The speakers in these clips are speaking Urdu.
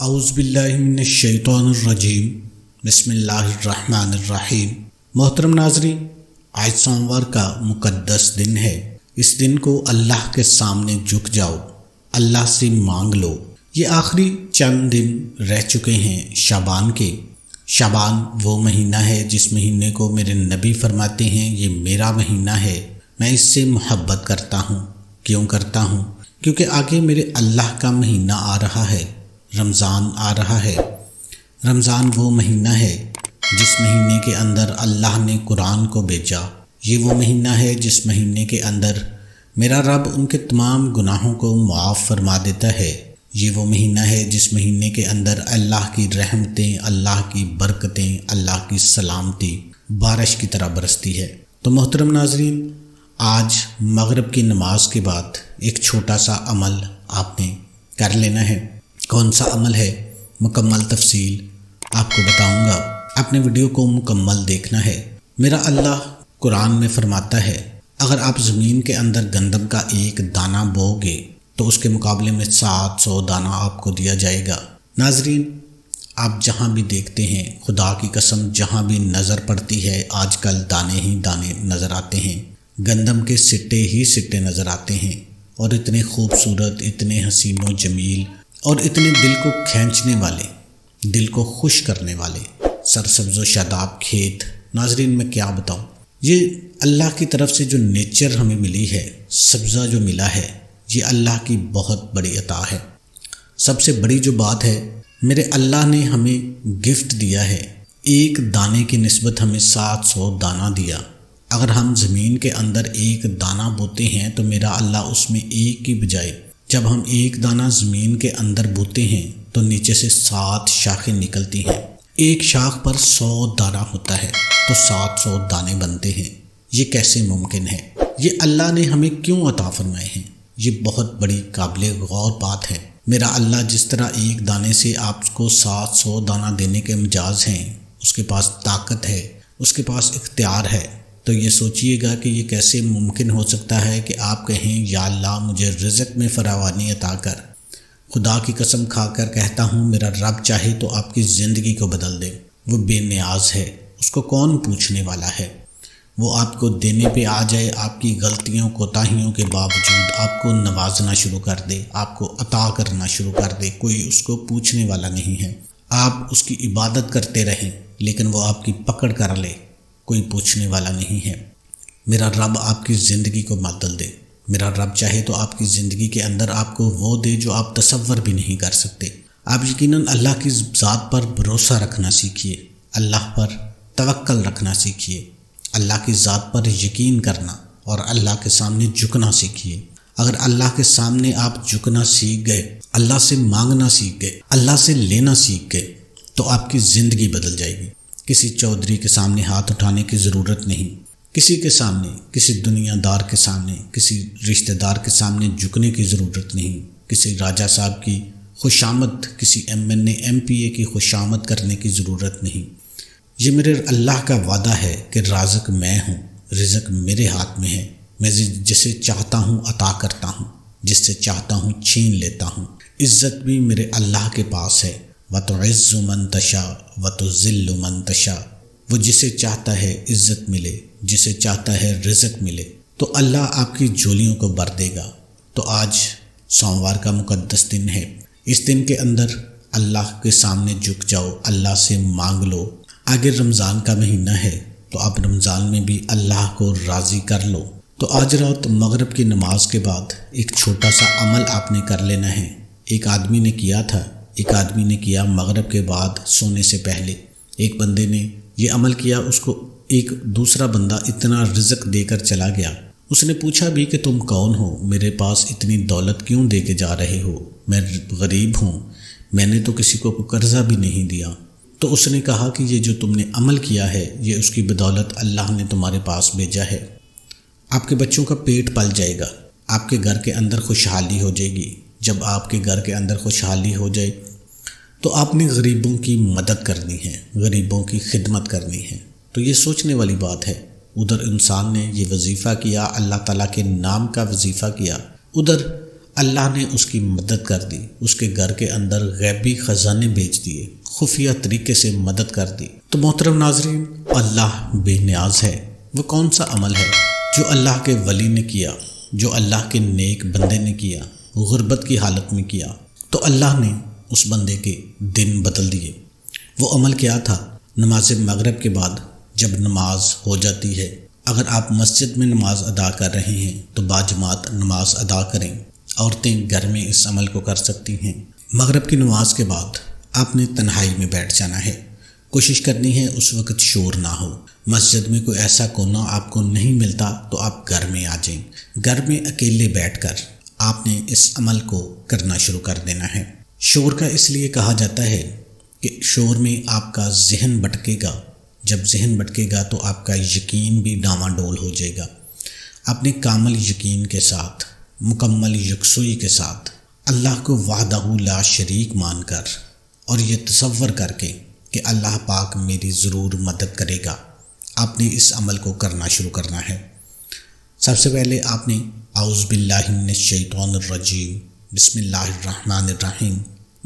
اعوذ باللہ من الشیطان الرجیم بسم اللہ الرحمن الرحیم۔ محترم ناظرین، آج سوموار کا مقدس دن ہے۔ اس دن کو اللہ کے سامنے جھک جاؤ، اللہ سے مانگ لو۔ یہ آخری چند دن رہ چکے ہیں شعبان کے۔ شعبان وہ مہینہ ہے جس مہینے کو میرے نبی فرماتے ہیں یہ میرا مہینہ ہے، میں اس سے محبت کرتا ہوں۔ کیوں کرتا ہوں؟ کیونکہ آگے میرے اللہ کا مہینہ آ رہا ہے، رمضان آ رہا ہے۔ رمضان وہ مہینہ ہے جس مہینے کے اندر اللہ نے قرآن کو بھیجا۔ یہ وہ مہینہ ہے جس مہینے کے اندر میرا رب ان کے تمام گناہوں کو معاف فرما دیتا ہے۔ یہ وہ مہینہ ہے جس مہینے کے اندر اللہ کی رحمتیں، اللہ کی برکتیں، اللہ کی سلامتی بارش کی طرح برستی ہے۔ تو محترم ناظرین، آج مغرب کی نماز کے بعد ایک چھوٹا سا عمل آپ نے کر لینا ہے۔ کون سا عمل ہے؟ مکمل تفصیل آپ کو بتاؤں گا، اپنے ویڈیو کو مکمل دیکھنا ہے۔ میرا اللہ قرآن میں فرماتا ہے اگر آپ زمین کے اندر گندم کا ایک دانہ بو گے تو اس کے مقابلے میں 700 دانہ آپ کو دیا جائے گا۔ ناظرین، آپ جہاں بھی دیکھتے ہیں، خدا کی قسم جہاں بھی نظر پڑتی ہے آج کل دانے ہی دانے نظر آتے ہیں، گندم کے سٹے ہی سٹے نظر آتے ہیں، اور اتنے خوبصورت، اتنے حسین و جمیل اور اتنے دل کو کھینچنے والے، دل کو خوش کرنے والے سرسبز و شاداب کھیت۔ ناظرین، میں کیا بتاؤں، یہ اللہ کی طرف سے جو نیچر ہمیں ملی ہے، سبزہ جو ملا ہے، یہ اللہ کی بہت بڑی عطا ہے۔ سب سے بڑی جو بات ہے، میرے اللہ نے ہمیں گفٹ دیا ہے، ایک دانے کی نسبت ہمیں 700 دانہ دیا۔ اگر ہم زمین کے اندر ایک دانہ بوتے ہیں تو میرا اللہ اس میں ایک کی بجائے جب ہم ایک دانہ زمین کے اندر بوتے ہیں تو نیچے سے 7 شاخیں نکلتی ہیں۔ ایک شاخ پر 100 دانہ ہوتا ہے تو 700 دانے بنتے ہیں۔ یہ کیسے ممکن ہے؟ یہ اللہ نے ہمیں کیوں عطا فرمائے ہیں؟ یہ بہت بڑی قابل غور بات ہے۔ میرا اللہ جس طرح ایک دانے سے آپ کو 700 دانہ دینے کے مجاز ہیں، اس کے پاس طاقت ہے، اس کے پاس اختیار ہے، تو یہ سوچئے گا کہ یہ کیسے ممکن ہو سکتا ہے کہ آپ کہیں یا اللہ مجھے رزق میں فراوانی عطا کر۔ خدا کی قسم کھا کر کہتا ہوں، میرا رب چاہے تو آپ کی زندگی کو بدل دے۔ وہ بے نیاز ہے، اس کو کون پوچھنے والا ہے؟ وہ آپ کو دینے پہ آ جائے، آپ کی غلطیوں کوتاہیوں کے باوجود آپ کو نوازنا شروع کر دے، آپ کو عطا کرنا شروع کر دے، کوئی اس کو پوچھنے والا نہیں ہے۔ آپ اس کی عبادت کرتے رہیں لیکن وہ آپ کی پکڑ کر لے، کوئی پوچھنے والا نہیں ہے۔ میرا رب آپ کی زندگی کو بدل دے۔ میرا رب چاہے تو آپ کی زندگی کے اندر آپ کو وہ دے جو آپ تصور بھی نہیں کر سکتے۔ آپ یقیناً اللہ کی ذات پر بھروسہ رکھنا سیکھیے، اللہ پر توکل رکھنا سیکھیے، اللہ کی ذات پر یقین کرنا اور اللہ کے سامنے جھکنا سیکھیے۔ اگر اللہ کے سامنے آپ جھکنا سیکھ گئے، اللہ سے مانگنا سیکھ گئے، اللہ سے لینا سیکھ گئے تو آپ کی زندگی بدل جائے گی۔ کسی چودھری کے سامنے ہاتھ اٹھانے کی ضرورت نہیں، کسی کے سامنے، کسی دنیا دار کے سامنے، کسی رشتہ دار کے سامنے جھکنے کی ضرورت نہیں، کسی راجہ صاحب کی خوشامد، کسی MNA MPA کی خوشامد کرنے کی ضرورت نہیں۔ یہ میرے اللہ کا وعدہ ہے کہ رازق میں ہوں، رزق میرے ہاتھ میں ہے، میں جسے چاہتا ہوں عطا کرتا ہوں، جس سے چاہتا ہوں چھین لیتا ہوں۔ عزت بھی میرے اللہ کے پاس ہے۔ وَتُعِزُّ مَن تَشَاءُ وَتُذِلُّ مَن تَشَاءُ۔ وہ جسے چاہتا ہے عزت ملے، جسے چاہتا ہے رزق ملے، تو اللہ آپ کی جھولیوں کو بھر دے گا۔ تو آج سوموار کا مقدس دن ہے، اس دن کے اندر اللہ کے سامنے جھک جاؤ، اللہ سے مانگ لو۔ آگے رمضان کا مہینہ ہے تو آپ رمضان میں بھی اللہ کو راضی کر لو۔ تو آج رات مغرب کی نماز کے بعد ایک چھوٹا سا عمل آپ نے کر لینا ہے۔ ایک آدمی نے کیا مغرب کے بعد سونے سے پہلے، ایک بندے نے یہ عمل کیا، اس کو ایک دوسرا بندہ اتنا رزق دے کر چلا گیا۔ اس نے پوچھا بھی کہ تم کون ہو؟ میرے پاس اتنی دولت کیوں دے کے جا رہے ہو؟ میں غریب ہوں، میں نے تو کسی کو قرضہ بھی نہیں دیا۔ تو اس نے کہا کہ یہ جو تم نے عمل کیا ہے، یہ اس کی بدولت اللہ نے تمہارے پاس بھیجا ہے۔ آپ کے بچوں کا پیٹ پل جائے گا، آپ کے گھر کے اندر خوشحالی ہو جائے گی۔ جب آپ کے گھر کے اندر خوشحالی ہو جائے تو آپ نے غریبوں کی مدد کرنی ہے، غریبوں کی خدمت کرنی ہے۔ تو یہ سوچنے والی بات ہے۔ ادھر انسان نے یہ وظیفہ کیا، اللہ تعالیٰ کے نام کا وظیفہ کیا، ادھر اللہ نے اس کی مدد کر دی، اس کے گھر کے اندر غیبی خزانے بھیج دیے، خفیہ طریقے سے مدد کر دی۔ تو محترم ناظرین، اللہ بے نیاز ہے۔ وہ کون سا عمل ہے جو اللہ کے ولی نے کیا، جو اللہ کے نیک بندے نے کیا، غربت کی حالت میں کیا، تو اللہ نے اس بندے کے دن بدل دیے۔ وہ عمل کیا تھا؟ نماز مغرب کے بعد جب نماز ہو جاتی ہے، اگر آپ مسجد میں نماز ادا کر رہے ہیں تو باجماعت نماز ادا کریں۔ عورتیں گھر میں اس عمل کو کر سکتی ہیں۔ مغرب کی نماز کے بعد آپ نے تنہائی میں بیٹھ جانا ہے۔ کوشش کرنی ہے اس وقت شور نہ ہو۔ مسجد میں کوئی ایسا کونا آپ کو نہیں ملتا تو آپ گھر میں آ جائیں۔ گھر میں اکیلے بیٹھ کر آپ نے اس عمل کو کرنا شروع کر دینا ہے۔ شور کا اس لیے کہا جاتا ہے کہ شور میں آپ کا ذہن بھٹکے گا۔ جب ذہن بھٹکے گا تو آپ کا یقین بھی ڈاواڈول ہو جائے گا۔ اپنے کامل یقین کے ساتھ، مکمل یکسوئی کے ساتھ اللہ کو وحدہ لا شریک مان کر اور یہ تصور کر کے کہ اللہ پاک میری ضرور مدد کرے گا، آپ نے اس عمل کو کرنا شروع کرنا ہے۔ سب سے پہلے آپ نے اعوذ باللہ من الشیطان الرجیم بسم اللہ الرحمن الرحیم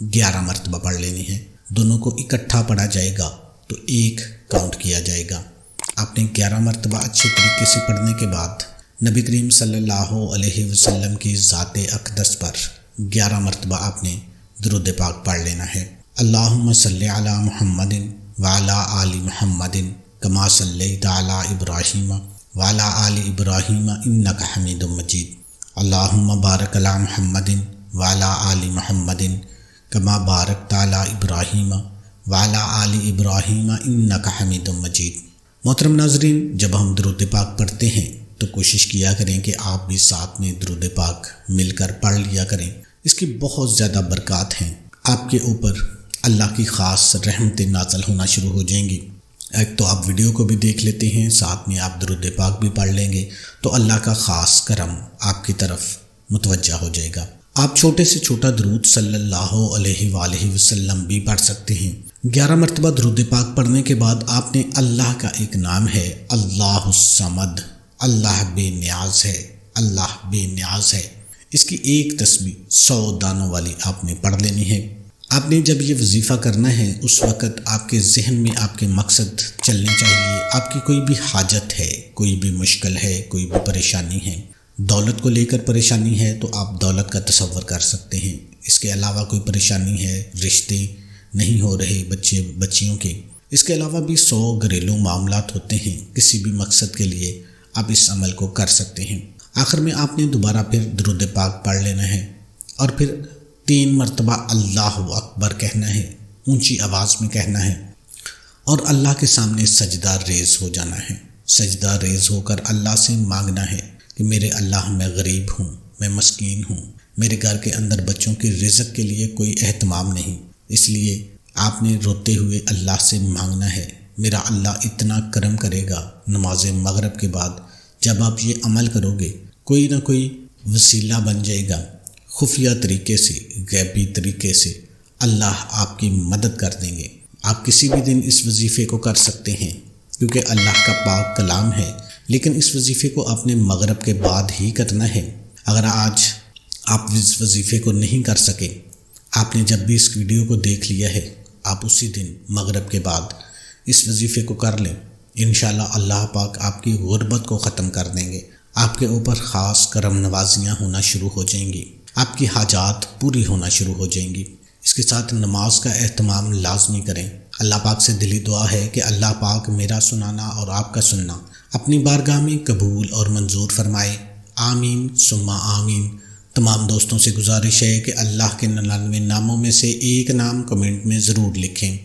11 مرتبہ پڑھ لینی ہے۔ دونوں کو اکٹھا پڑھا جائے گا تو ایک کاؤنٹ کیا جائے گا۔ آپ نے 11 مرتبہ اچھے طریقے سے پڑھنے کے بعد نبی کریم صلی اللہ علیہ وسلم کی ذات اقدس پر 11 مرتبہ آپ نے درود پاک پڑھ لینا ہے۔ اللہم صلی علی محمد وعلی آل محمد کما صلیت علی ابراہیم وعلی آل ابراہیم انک حمید مجید۔ اللہم بارک علی محمد وعلی آل محمد کما بارکت علی ابراہیم وعلی آل ابراہیم انک حمید مجید۔ محترم ناظرین، جب ہم درود پاک پڑھتے ہیں تو کوشش کیا کریں کہ آپ بھی ساتھ میں درود پاک مل کر پڑھ لیا کریں۔ اس کی بہت زیادہ برکات ہیں، آپ کے اوپر اللہ کی خاص رحمتیں نازل ہونا شروع ہو جائیں گی۔ ایک تو آپ ویڈیو کو بھی دیکھ لیتے ہیں، ساتھ میں آپ درود پاک بھی پڑھ لیں گے تو اللہ کا خاص کرم آپ کی طرف متوجہ ہو جائے گا۔ آپ چھوٹے سے چھوٹا درود صلی اللہ علیہ وآلہ وسلم بھی پڑھ سکتے ہیں۔ 11 مرتبہ درود پاک پڑھنے کے بعد آپ نے اللہ کا ایک نام ہے اللہ الصمد، اللہ بے نیاز ہے، اللہ بے نیاز ہے، اس کی ایک تسبیح 100 دانوں والی آپ نے پڑھ لینی ہے۔ آپ نے جب یہ وظیفہ کرنا ہے اس وقت آپ کے ذہن میں آپ کے مقصد چلنے چاہیے۔ آپ کی کوئی بھی حاجت ہے، کوئی بھی مشکل ہے، کوئی بھی پریشانی ہے، دولت کو لے کر پریشانی ہے تو آپ دولت کا تصور کر سکتے ہیں۔ اس کے علاوہ کوئی پریشانی ہے، رشتے نہیں ہو رہے بچیوں کے، اس کے علاوہ بھی 100 گھریلو معاملات ہوتے ہیں، کسی بھی مقصد کے لیے آپ اس عمل کو کر سکتے ہیں۔ آخر میں آپ نے دوبارہ پھر درود پاک پڑھ لینا ہے اور پھر 3 مرتبہ اللہ اکبر کہنا ہے، اونچی آواز میں کہنا ہے اور اللہ کے سامنے سجدہ ریز ہو جانا ہے۔ سجدہ ریز ہو کر اللہ سے مانگنا ہے کہ میرے اللہ، میں غریب ہوں، میں مسکین ہوں، میرے گھر کے اندر بچوں کی رزق کے لیے کوئی اہتمام نہیں، اس لیے آپ نے روتے ہوئے اللہ سے مانگنا ہے۔ میرا اللہ اتنا کرم کرے گا، نماز مغرب کے بعد جب آپ یہ عمل کرو گے کوئی نہ کوئی وسیلہ بن جائے گا، خفیہ طریقے سے، غیبی طریقے سے اللہ آپ کی مدد کر دیں گے۔ آپ کسی بھی دن اس وظیفے کو کر سکتے ہیں کیونکہ اللہ کا پاک کلام ہے، لیکن اس وظیفے کو آپ نے مغرب کے بعد ہی کرنا ہے۔ اگر آج آپ اس وظیفے کو نہیں کر سکے، آپ نے جب بھی اس ویڈیو کو دیکھ لیا ہے، آپ اسی دن مغرب کے بعد اس وظیفے کو کر لیں، انشاءاللہ اللہ پاک آپ کی غربت کو ختم کر دیں گے۔ آپ کے اوپر خاص کرم نوازیاں ہونا شروع ہو جائیں گی، آپ کی حاجات پوری ہونا شروع ہو جائیں گی۔ اس کے ساتھ نماز کا اہتمام لازمی کریں۔ اللہ پاک سے دلی دعا ہے کہ اللہ پاک میرا سنانا اور آپ کا سننا اپنی بارگاہ میں قبول اور منظور فرمائے، آمین ثم آمین۔ تمام دوستوں سے گزارش ہے کہ اللہ کے 99 ناموں میں سے ایک نام کمنٹ میں ضرور لکھیں۔